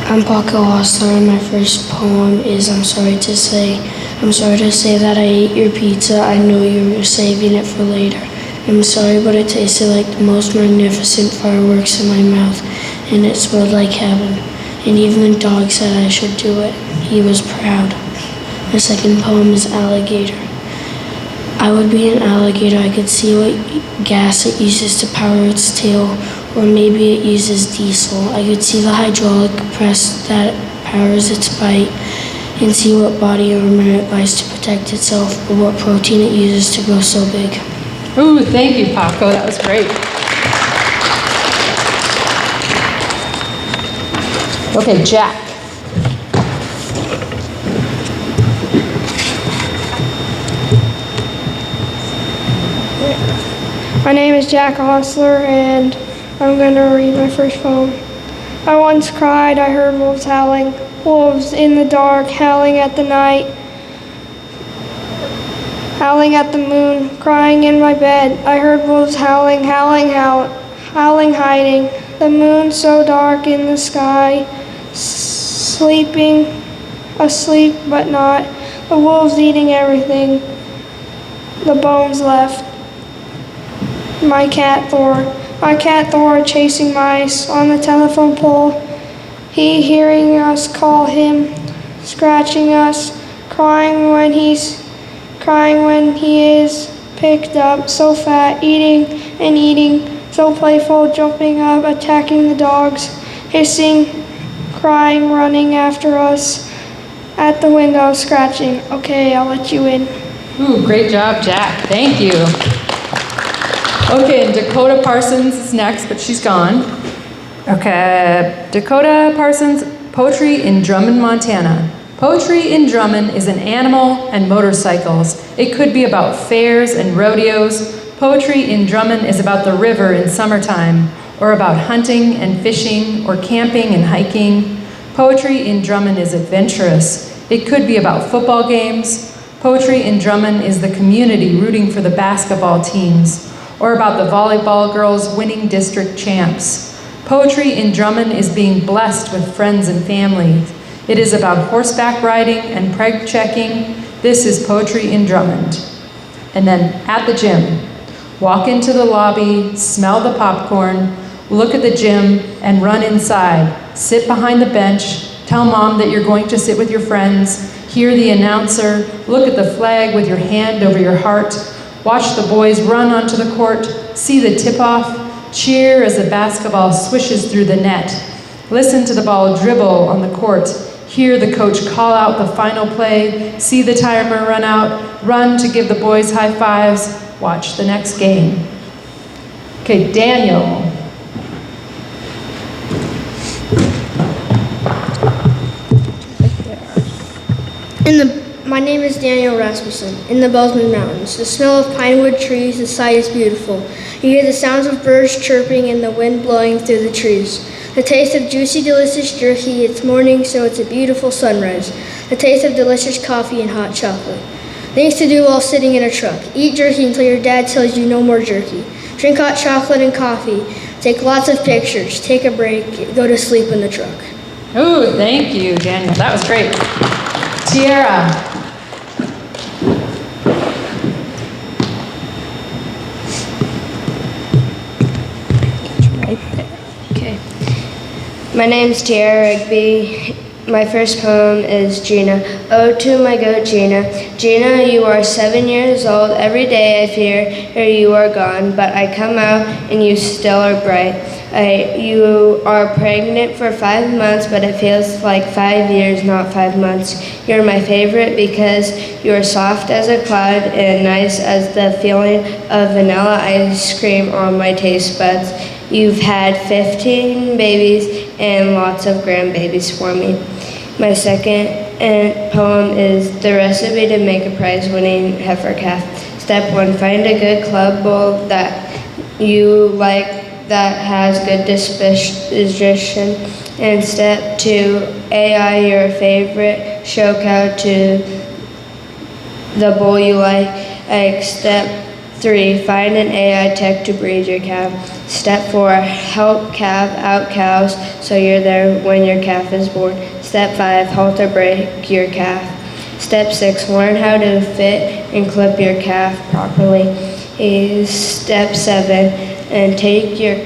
I'm Paco Hussler, and my first poem is I'm sorry to say that I ate your pizza. I know you were saving it for later. I'm sorry, but it tasted like the most magnificent fireworks in my mouth, and it smelled like heaven. And even the dog said I should do it. He was proud. My second poem is Alligator. I would be an alligator. I could see what gas it uses to power its tail, or maybe it uses diesel. I could see the hydraulic press that powers its bite, and see what body armor it buys to protect itself, or what protein it uses to grow so big. Ooh, thank you, Paco. That was great. Okay, Jack. My name is Jack Hussler, and I'm going to read my first poem. I once cried, I heard wolves howling, wolves in the dark, howling at the night, howling at the moon, crying in my bed. I heard wolves howling, howling, hiding. The moon so dark in the sky, sleeping, asleep but not. The wolves eating everything, the bones left. My cat Thor chasing mice on the telephone pole. He hearing us call him, scratching us, crying when he is picked up, so fat, eating and eating, so playful, jumping up, attacking the dogs, hissing, crying, running after us at the window, scratching. Okay, I'll let you in. Ooh, great job, Jack. Thank you. Okay, and Dakota Parsons is next, but she's gone. Okay, Dakota Parsons, Poetry in Drummond, Montana. Poetry in Drummond is an animal and motorcycles. It could be about fairs and rodeos. Poetry in Drummond is about the river in summertime, or about hunting and fishing, or camping and hiking. Poetry in Drummond is adventurous. It could be about football games. Poetry in Drummond is the community rooting for the basketball teams, or about the volleyball girls winning district champs. Poetry in Drummond is being blessed with friends and family. It is about horseback riding and preg checking. This is Poetry in Drummond. And then at the gym, walk into the lobby, smell the popcorn, look at the gym, and run inside. Sit behind the bench, tell mom that you're going to sit with your friends, hear the announcer, look at the flag with your hand over your heart, watch the boys run onto the court, see the tip-off, cheer as the basketball swishes through the net, listen to the ball dribble on the court, hear the coach call out the final play, see the timer run out, run to give the boys high fives, watch the next game. Okay, Daniel. My name is Daniel Rasmussen. In the Bozeman Mountains, the smell of pinewood trees, the sight is beautiful. You hear the sounds of birds chirping and the wind blowing through the trees. The taste of juicy, delicious jerky. It's morning, so it's a beautiful sunrise. The taste of delicious coffee and hot chocolate. Things to do while sitting in a truck. Eat jerky until your dad tells you no more jerky. Drink hot chocolate and coffee. Take lots of pictures. Take a break. Go to sleep in the truck. Ooh, thank you, Daniel. That was great. Tiara. Okay. My name's Tiara Rigby. My first poem is Gina. Ode to my goat Gina. Gina, you are 7 years old. Every day I fear you are gone, but I come out and you still are bright. You are pregnant for 5 months, but it feels like 5 years, not 5 months. You're my favorite because you are soft as a cloud and nice as the feeling of vanilla ice cream on my taste buds. You've had 15 babies and lots of grandbabies for me. My second poem is The Recipe to Make a Prize-Winning Heifer Calf. Step 1, find a good club bull that you like that has good disposition. And step 2, AI your favorite show cow to the bull you like. Step 3, find an AI tech to breed your calf. Step 4, help calve out cows so you're there when your calf is born. Step 5, halt or break your calf. Step 6, learn how to fit and clip your calf properly. Step 7, and take your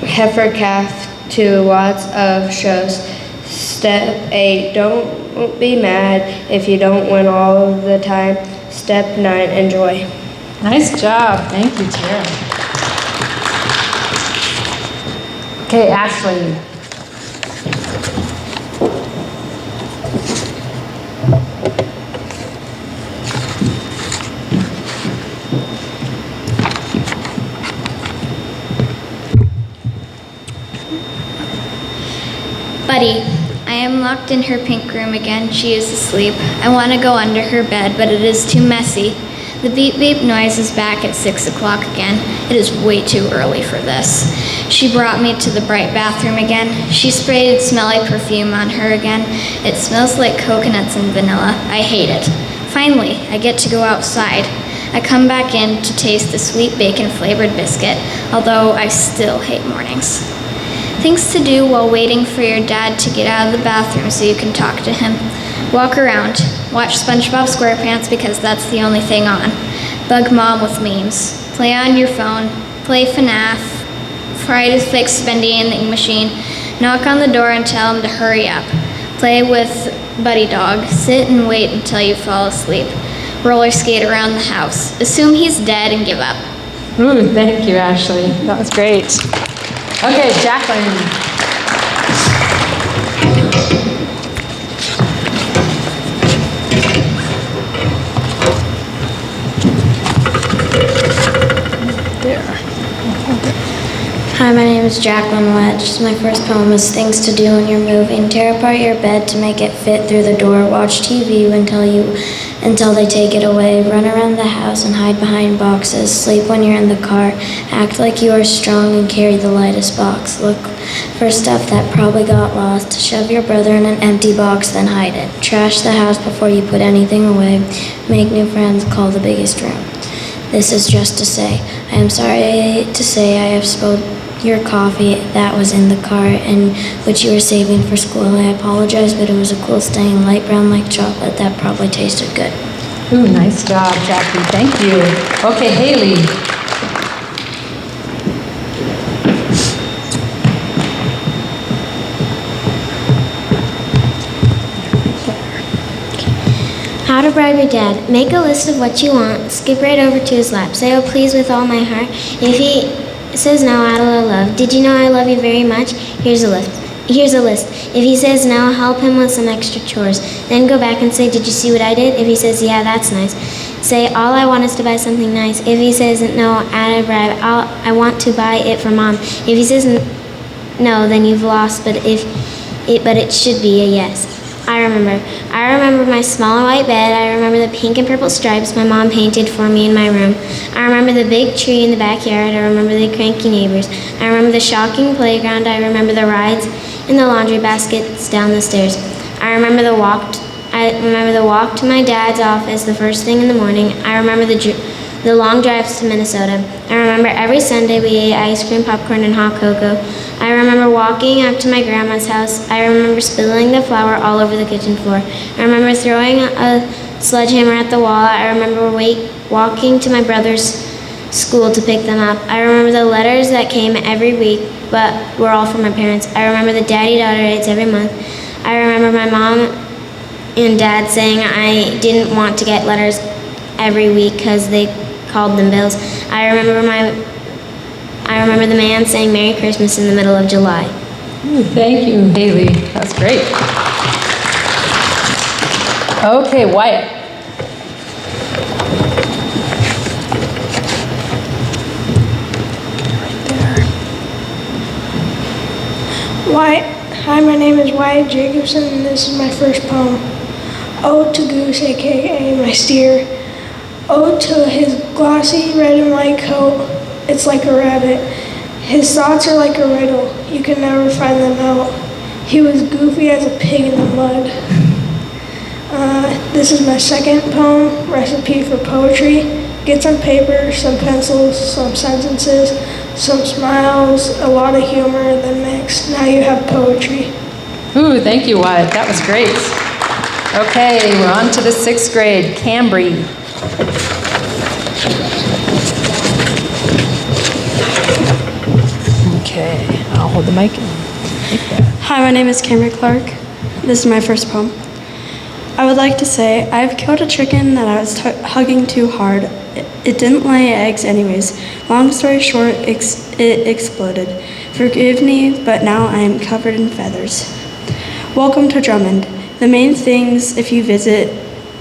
heifer calf to lots of shows. Step 8, don't be mad if you don't win all the time. Step 9, enjoy. Nice job. Thank you, Tiara. Okay, Ashley. Buddy, I am locked in her pink room again. She is asleep. I want to go under her bed, but it is too messy. The beep beep noise is back at 6 o'clock again. It is way too early for this. She brought me to the bright bathroom again. She sprayed smelly perfume on her again. It smells like coconuts and vanilla. I hate it. Finally, I get to go outside. I come back in to taste the sweet bacon flavored biscuit, although I still hate mornings. Things to do while waiting for your dad to get out of the bathroom so you can talk to him. Walk around. Watch SpongeBob SquarePants because that's the only thing on. Bug mom with memes. Play on your phone. Play FNAF. Try to fix Bendy and the Ink Machine. Knock on the door and tell him to hurry up. Play with Buddy Dog. Sit and wait until you fall asleep. Roller skate around the house. Assume he's dead and give up. Ooh, thank you, Ashley. That was great. Okay, Jacqueline. Hi, my name is Jacqueline Wedge. My first poem is Things to Do When You're Moving. Tear apart your bed to make it fit through the door. Watch TV until they take it away. Run around the house and hide behind boxes. Sleep when you're in the car. Act like you are strong and carry the lightest box. Look for stuff that probably got lost. Shove your brother in an empty box, then hide it. Trash the house before you put anything away. Make new friends. Call the biggest room. This is just to say, I am sorry to say I have spilled your coffee that was in the car and which you were saving for school. I apologize, but it was a cool stain, light brown like chocolate that probably tasted good. Ooh, nice job, Jackie. Thank you. Okay, Haley. How to Bribe Your Dad. Make a list of what you want. Skip right over to his lap. Say, oh, please, with all my heart. If he says no, add a little love. Did you know I love you very much? Here's a list. If he says no, help him with some extra chores. Then go back and say, did you see what I did? If he says, yeah, that's nice. Say, all I want is to buy something nice. If he says no, add a bribe. I want to buy it for Mom. If he says no, then you've lost, but it should be a yes. I remember my small and white bed. I remember the pink and purple stripes my mom painted for me in my room. I remember the big tree in the backyard. I remember the cranky neighbors. I remember the shocking playground. I remember the rides and the laundry baskets down the stairs. I remember the walk to my dad's office the first thing in the morning. I remember the long drives to Minnesota. I remember every Sunday we ate ice cream, popcorn, and hot cocoa. I remember walking up to my grandma's house. I remember spilling the flour all over the kitchen floor. I remember throwing a sledgehammer at the wall. I remember walking to my brother's school to pick them up. I remember the letters that came every week, but were all from my parents. I remember the daddy-daughter dates every month. I remember my mom and dad saying I didn't want to get letters every week because they called them bills. I remember the man saying Merry Christmas in the middle of July. Ooh, thank you, Haley. That's great. Okay, Wyatt. Hi, my name is Wyatt Jacobson, and this is my first poem. Ode to Goose, aka my steer. Ode to his glossy red and white coat. It's like a rabbit. His thoughts are like a riddle. You can never find them out. He was goofy as a pig in the mud. This is my second poem, Recipe for Poetry. Get some paper, some pencils, some sentences, some smiles, a lot of humor, then mix. Now you have poetry. Ooh, thank you, Wyatt. That was great. Okay, we're on to the 6th grade. Cambry. Okay, I'll hold the mic and take that. Hi, my name is Cambry Clark. This is my first poem. I would like to say, I've killed a chicken that I was hugging too hard. It didn't lay eggs anyways. Long story short, it exploded. Forgive me, but now I am covered in feathers. Welcome to Drummond. The main things if you visit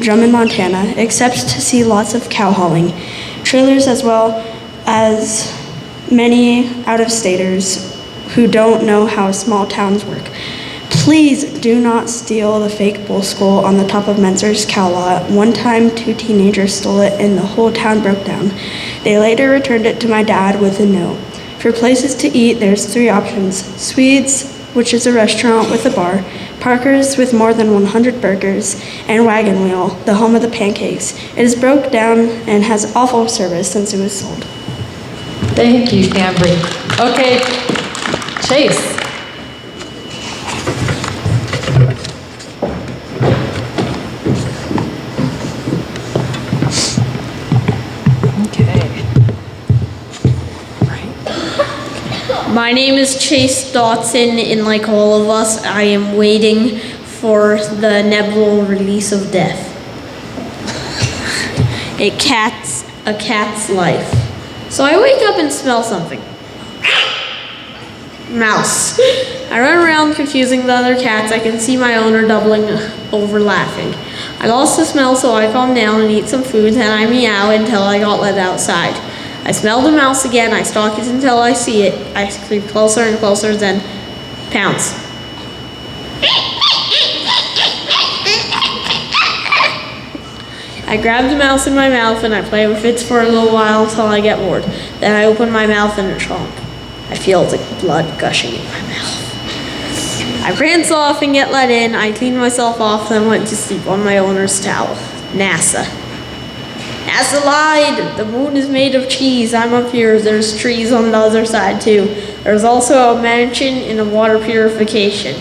Drummond, Montana, except to see lots of cow hauling, trailers as well as many out-of-staters who don't know how small towns work. Please do not steal the fake bull skull on the top of Mentzer's cow lot. One time, 2 teenagers stole it and the whole town broke down. They later returned it to my dad with a note. For places to eat, there's 3 options. Swedes, which is a restaurant with a bar, Parker's with more than 100 burgers, and Wagon Wheel, the home of the pancakes. It is broke down and has awful service since it was sold. Thank you, Cambry. Okay, Chase. My name is Chase Dotson, and like all of us, I am waiting for the inevitable release of death. A cat's life. So I wake up and smell something. Mouse. I run around confusing the other cats. I can see my owner doubling over laughing. I lost the smell, so I calm down and eat some food, and I meow until I got let outside. I smell the mouse again. I stalk it until I see it. I creep closer and closer, then pounce. I grab the mouse in my mouth and I play with it for a little while until I get bored. Then I open my mouth and chomp. I feel the blood gushing in my mouth. I prance off and get let in. I clean myself off, then went to sleep on my owner's towel. NASA lied! The moon is made of cheese. I'm up here. There's trees on the other side too. There's also a mansion and a water purification.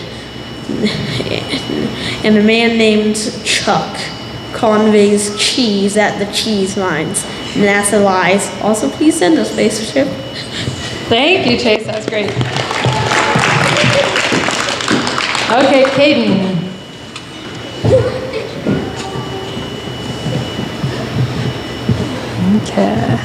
And a man named Chuck conveys cheese at the cheese mines. NASA lies. Also, please send a spaceship. Thank you, Chase. That's great. Okay, Caden. Okay.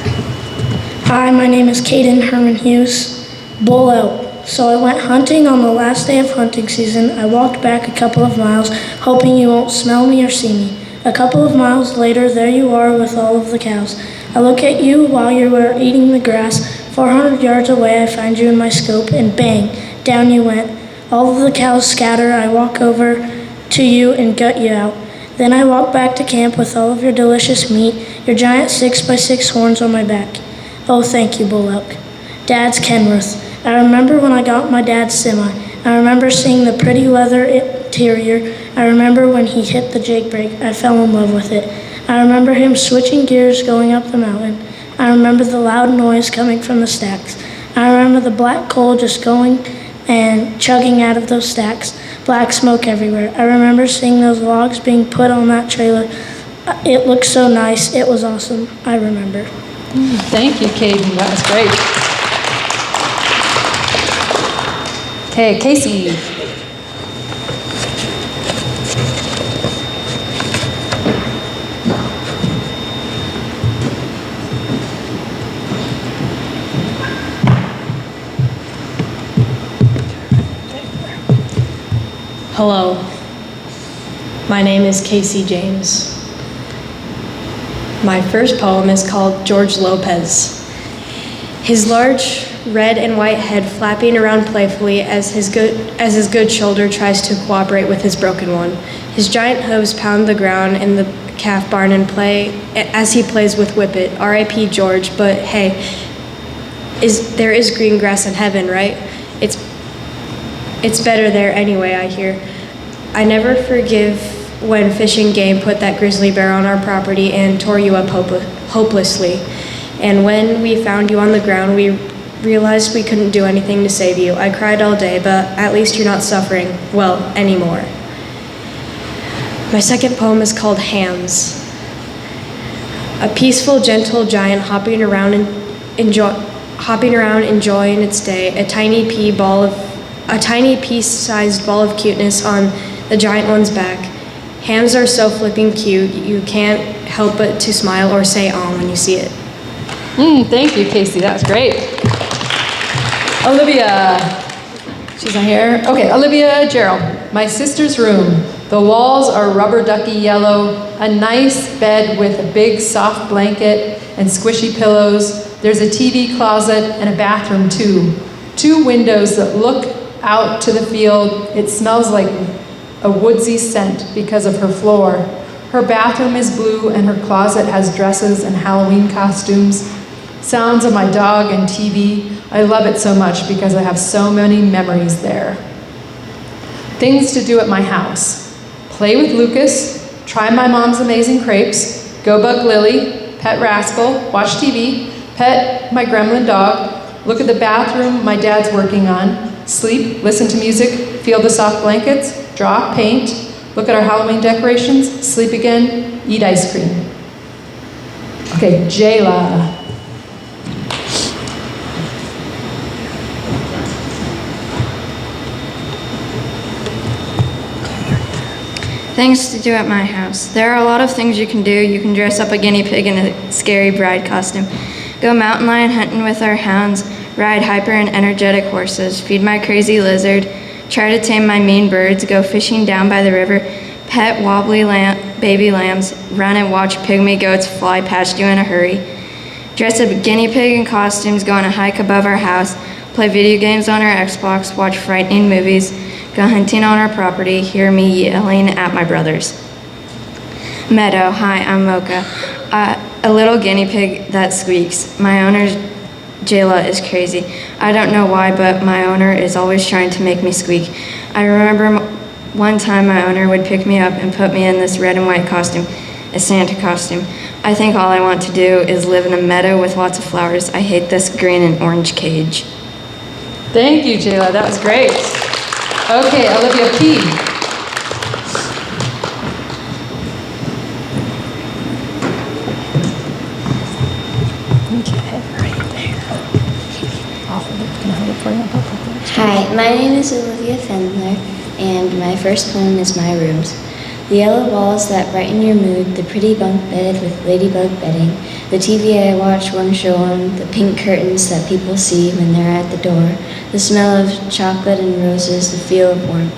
Hi, my name is Caden Herman Hughes. Bull out. So I went hunting on the last day of hunting season. I walked back a couple of miles, hoping you won't smell me or see me. A couple of miles later, there you are with all of the cows. I look at you while you are eating the grass. 400 yards away, I find you in my scope, and bang, down you went. All of the cows scatter. I walk over to you and gut you out. Then I walk back to camp with all of your delicious meat, your giant 6x6 horns on my back. Oh, thank you, Bullock. Dad's Kenworth. I remember when I got my dad's semi. I remember seeing the pretty leather interior. I remember when he hit the jake brake. I fell in love with it. I remember him switching gears going up the mountain. I remember the loud noise coming from the stacks. I remember the black coal just going and chugging out of those stacks. Black smoke everywhere. I remember seeing those logs being put on that trailer. It looked so nice. It was awesome. I remember. Thank you, Caden. That was great. Okay, Casey. Hello, my name is Casey James. My first poem is called George Lopez. His large red and white head flapping around playfully as his good shoulder tries to cooperate with his broken one. His giant hooves pound the ground in the calf barn and play as he plays with Whippet. R.I.P. George, but hey, there is green grass in heaven, right? It's better there anyway, I hear. I never forgive when Fish and Game put that grizzly bear on our property and tore you up hopelessly. And when we found you on the ground, we realized we couldn't do anything to save you. I cried all day, but at least you're not suffering, well, anymore. My second poem is called Hams. A peaceful, gentle giant hopping around enjoying its day, a tiny pea-sized ball of cuteness on the giant one's back. Hams are so flipping cute, you can't help but to smile or say "aw" when you see it. Thank you, Casey. That was great. Olivia. She's not here. Okay, Olivia Gerald. My sister's room. The walls are rubber ducky yellow, a nice bed with a big soft blanket and squishy pillows. There's a TV closet and a bathroom too. 2 windows that look out to the field. It smells like a woodsy scent because of her floor. Her bathroom is blue and her closet has dresses and Halloween costumes. Sounds of my dog and TV. I love it so much because I have so many memories there. Things to do at my house. Play with Lucas, try my mom's amazing crepes, go bug Lily, pet Rascal, watch TV, pet my gremlin dog, look at the bathroom my dad's working on, sleep, listen to music, feel the soft blankets, draw, paint, look at our Halloween decorations, sleep again, eat ice cream. Okay, Jayla. Things to do at my house. There are a lot of things you can do. You can dress up a guinea pig in a scary bride costume, go mountain lion hunting with our hounds, ride hyper and energetic horses, feed my crazy lizard, try to tame my mean birds, go fishing down by the river, pet wobbly baby lambs, run and watch pygmy goats fly past you in a hurry, dress a guinea pig in costumes, go on a hike above our house, play video games on our Xbox, watch frightening movies, go hunting on our property, hear me yelling at my brothers. Meadow, hi, I'm Mocha, a little guinea pig that squeaks. My owner, Jayla, is crazy. I don't know why, but my owner is always trying to make me squeak. I remember one time my owner would pick me up and put me in this red and white costume, a Santa costume. I think all I want to do is live in a meadow with lots of flowers. I hate this green and orange cage. Thank you, Jayla. That was great. Okay, Olivia P. Okay, right there. Hi, my name is Olivia Fendler, and my first poem is My Rooms. The yellow walls that brighten your mood, the pretty bunk bed with ladybug bedding, the TV I watch one show on, the pink curtains that people see when they're at the door, the smell of chocolate and roses, the feel of warmth.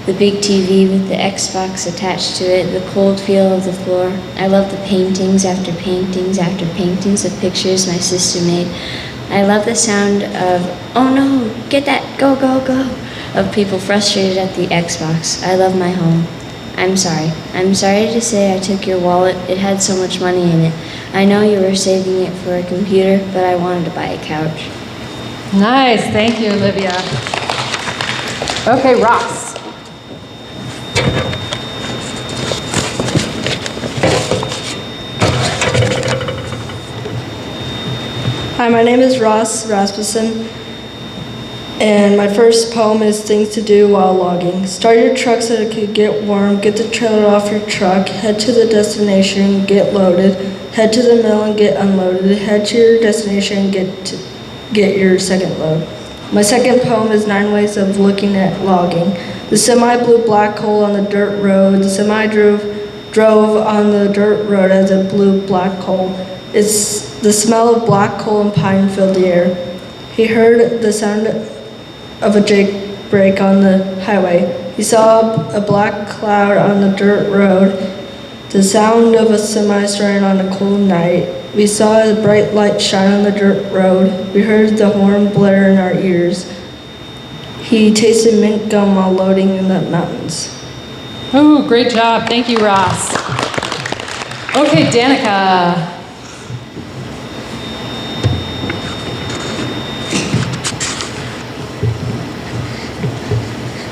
The big TV with the Xbox attached to it, the cold feel of the floor. I love the paintings after paintings after paintings of pictures my sister made. I love the sound of, oh no, get that, go, go, go. of people frustrated at the Xbox. I love my home. I'm sorry. I'm sorry to say I took your wallet. It had so much money in it. I know you were saving it for a computer, but I wanted to buy a couch. Nice, thank you, Olivia. Okay, Ross. Hi, my name is Ross Rasmussen, and my first poem is Things to Do While Logging. Start your truck so it could get warm, get the trailer off your truck, head to the destination, get loaded, head to the mill and get unloaded, head to your destination and get your second load. My second poem is 9 Ways of Looking at Logging. The semi blew black coal on the dirt road. The semi drove on the dirt road as it blew black coal. The smell of black coal and pine filled the air. He heard the sound of a jake brake on the highway. He saw a black cloud on the dirt road, the sound of a semi starting on a cold night. We saw a bright light shine on the dirt road. We heard the horn blare in our ears. He tasted mint gum while loading in the mountains. Oh, great job. Thank you, Ross. Okay, Danica.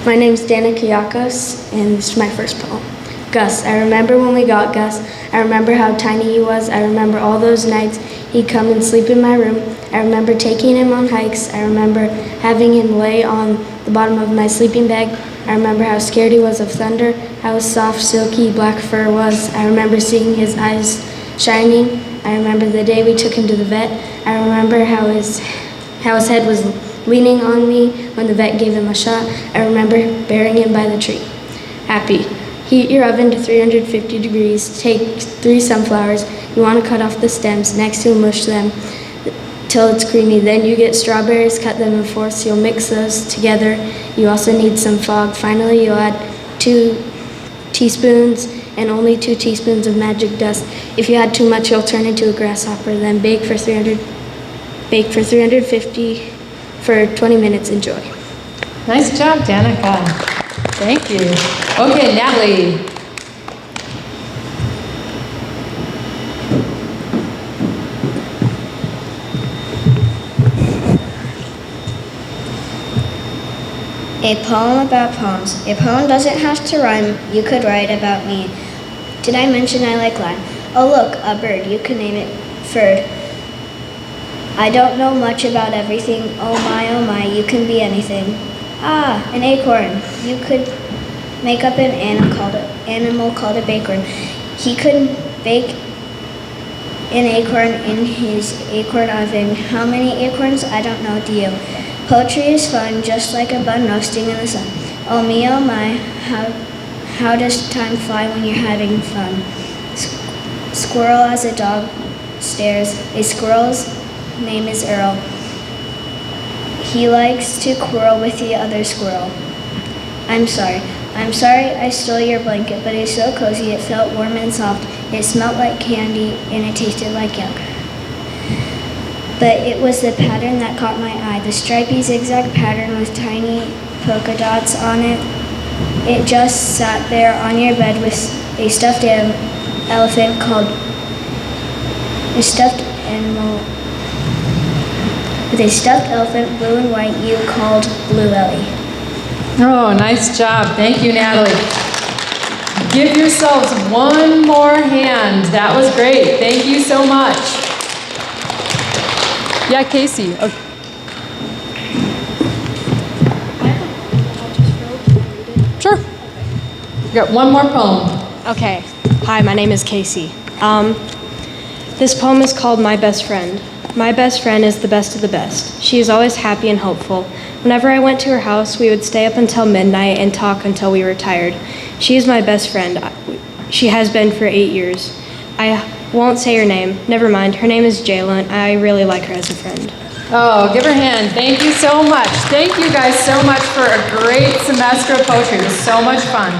My name's Danica Yakos, and this is my first poem. Gus, I remember when we got Gus. I remember how tiny he was. I remember all those nights he'd come and sleep in my room. I remember taking him on hikes. I remember having him lay on the bottom of my sleeping bag. I remember how scared he was of thunder, how soft, silky black fur was. I remember seeing his eyes shining. I remember the day we took him to the vet. I remember how his head was leaning on me when the vet gave him a shot. I remember burying him by the tree. Happy. Heat your oven to 350 degrees. Take 3 sunflowers. You want to cut off the stems. Next you'll mush them till it's creamy. Then you get strawberries, cut them in fourths. You'll mix those together. You also need some fog. Finally you'll add 2 teaspoons and only 2 teaspoons of magic dust. If you add too much you'll turn into a grasshopper. Then bake for 350 for 20 minutes. Enjoy. Nice job, Danica. Thank you. Okay, Natalie. A poem about poems. A poem doesn't have to rhyme. You could write about me. Did I mention I like Latin? Oh look, a bird. You could name it Ferd. I don't know much about everything. Oh my, you can be anything. Ah, an acorn. You could make up an animal called a bacorn. He could bake an acorn in his acorn oven. How many acorns? I don't know. Do you? Poetry is fun, just like a bun roasting in the sun. Oh my, how does time fly when you're having fun? Squirrel as a dog stares. A squirrel's name is Earl. He likes to quarrel with the other squirrel. I'm sorry I stole your blanket, but it's so cozy, it felt warm and soft. It smelled like candy and it tasted like yuck. But it was the pattern that caught my eye, the stripy zigzag pattern with tiny polka dots on it. It just sat there on your bed with a stuffed elephant, blue and white, you called Blue Ellie. Oh, nice job. Thank you, Natalie. Give yourselves one more hand. That was great. Thank you so much. Yeah, Casey. Okay. Sure. You got one more poem. Okay. Hi, my name is Casey. This poem is called My Best Friend. My best friend is the best of the best. She is always happy and hopeful. Whenever I went to her house, we would stay up until midnight and talk until we were tired. She is my best friend. She has been for 8 years. I won't say her name. Never mind. Her name is Jayla. I really like her as a friend. Oh, give her a hand. Thank you so much. Thank you guys so much for a great semester of poetry. It was so much fun.